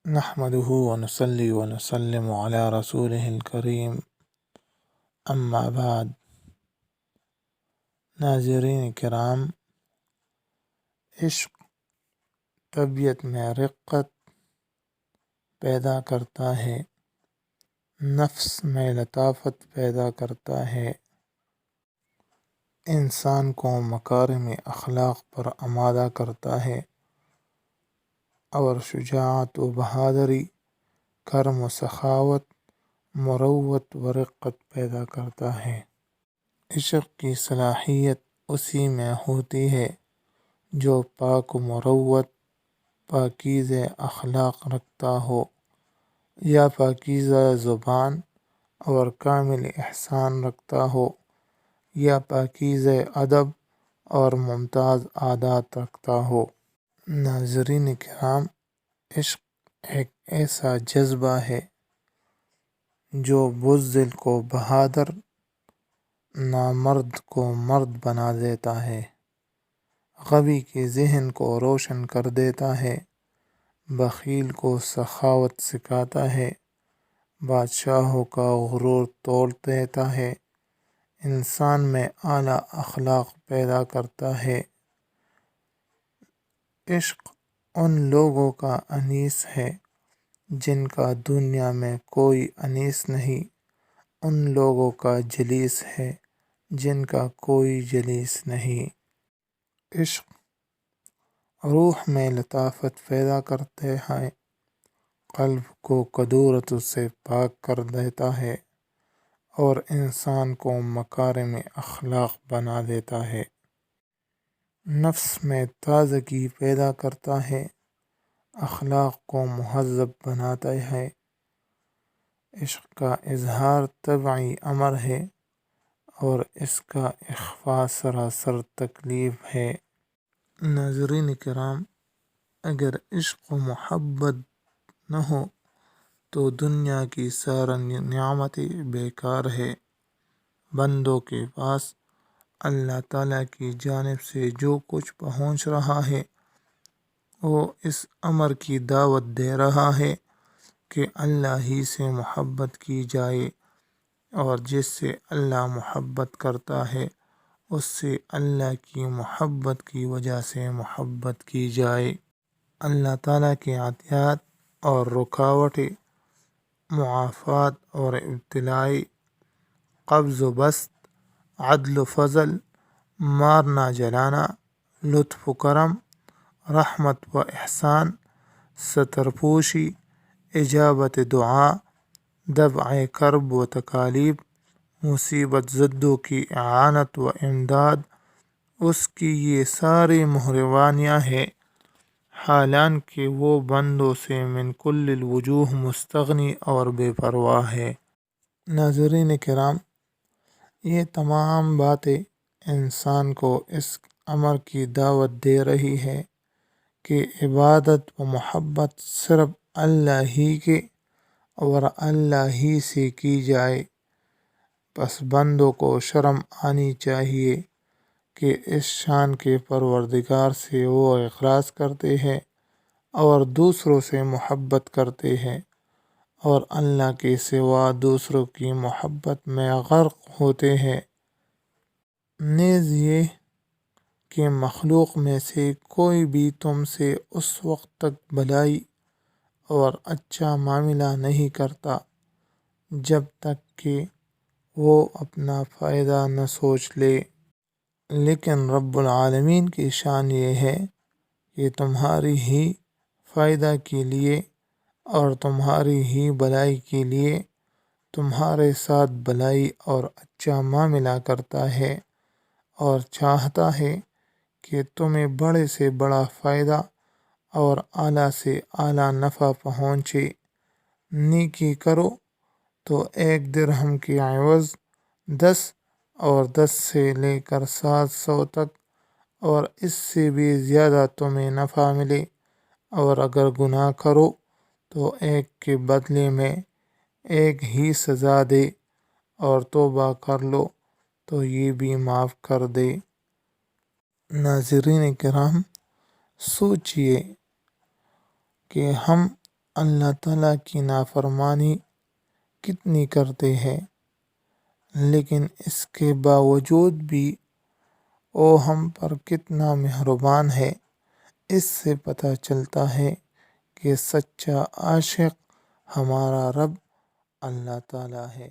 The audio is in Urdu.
نحمده ونصلي ونسلم على رسوله الكريم اما بعد۔ ناظرین کرام، عشق طبیعت میں رقت پیدا کرتا ہے، نفس میں لطافت پیدا کرتا ہے، انسان کو مکارم اخلاق پر آمادہ کرتا ہے اور شجاعت و بہادری، کرم و سخاوت، مروت و رقت پیدا کرتا ہے۔ عشق کی صلاحیت اسی میں ہوتی ہے جو پاک و مروت، پاکیزہ اخلاق رکھتا ہو، یا پاکیزہ زبان اور کامل احسان رکھتا ہو، یا پاکیزہ ادب اور ممتاز عادات رکھتا ہو۔ ناظرین کرام، عشق ایک ایسا جذبہ ہے جو بزدل کو بہادر، نامرد کو مرد بنا دیتا ہے، غبی کے ذہن کو روشن کر دیتا ہے، بخیل کو سخاوت سکھاتا ہے، بادشاہوں کا غرور توڑ دیتا ہے، انسان میں اعلیٰ اخلاق پیدا کرتا ہے۔ عشق ان لوگوں کا انیس ہے جن کا دنیا میں کوئی انیس نہیں، ان لوگوں کا جلیس ہے جن کا کوئی جلیس نہیں۔ عشق روح میں لطافت پیدا کرتے ہیں، قلب کو کدورت سے پاک کر دیتا ہے اور انسان کو مکارم اخلاق بنا دیتا ہے، نفس میں تازگی پیدا کرتا ہے، اخلاق کو مہذب بناتا ہے۔ عشق کا اظہار طبعی امر ہے اور اس کا اخفاء سراسر تکلیف ہے۔ ناظرین کرام، اگر عشق و محبت نہ ہو تو دنیا کی ساری نعمتیں بیکار ہے۔ بندوں کے پاس اللہ تعالیٰ کی جانب سے جو کچھ پہنچ رہا ہے وہ اس امر کی دعوت دے رہا ہے کہ اللہ ہی سے محبت کی جائے، اور جس سے اللہ محبت کرتا ہے اس سے اللہ کی محبت کی وجہ سے محبت کی جائے۔ اللہ تعالیٰ کے عطیات اور رکاوٹیں، معافات اور ابتلاء، قبض و بسط، عدل و فضل، مارنا جلانا، لطف و کرم، رحمت و احسان، ستر پوشی، اجابت دعا، دفع کرب و تکالیف، مصیبت زدوں کی اعانت و امداد، اس کی یہ ساری مہربانیاں ہیں، حالانکہ وہ بندوں سے من کل الوجوہ مستغنی اور بے پرواہ ہے۔ ناظرین کرام، یہ تمام باتیں انسان کو اس امر کی دعوت دے رہی ہے کہ عبادت و محبت صرف اللہ ہی کے اور اللہ ہی سے کی جائے۔ بس بندوں کو شرم آنی چاہیے کہ اس شان کے پروردگار سے وہ اقراض کرتے ہیں اور دوسروں سے محبت کرتے ہیں، اور اللہ کے سوا دوسروں کی محبت میں غرق ہوتے ہیں۔ نیز یہ کہ مخلوق میں سے کوئی بھی تم سے اس وقت تک بھلائی اور اچھا معاملہ نہیں کرتا جب تک کہ وہ اپنا فائدہ نہ سوچ لے، لیکن رب العالمین کی شان یہ ہے کہ تمہاری ہی فائدہ کے لیے اور تمہاری ہی بھلائی کے لیے تمہارے ساتھ بھلائی اور اچھا معاملہ کرتا ہے، اور چاہتا ہے کہ تمہیں بڑے سے بڑا فائدہ اور اعلیٰ سے اعلیٰ نفع پہنچے۔ نیکی کرو تو 1 درہم کے عوض 10 اور 10 سے لے کر 700 تک اور اس سے بھی زیادہ تمہیں نفع ملے، اور اگر گناہ کرو تو 1 کے بدلے میں 1 ہی سزا دے، اور توبہ کر لو تو یہ بھی معاف کر دے۔ ناظرین کرام، سوچئے کہ ہم اللہ تعالیٰ کی نافرمانی کتنی کرتے ہیں، لیکن اس کے باوجود بھی وہ ہم پر کتنا مہربان ہے۔ اس سے پتہ چلتا ہے کہ سچا عاشق ہمارا رب اللہ تعالیٰ ہے۔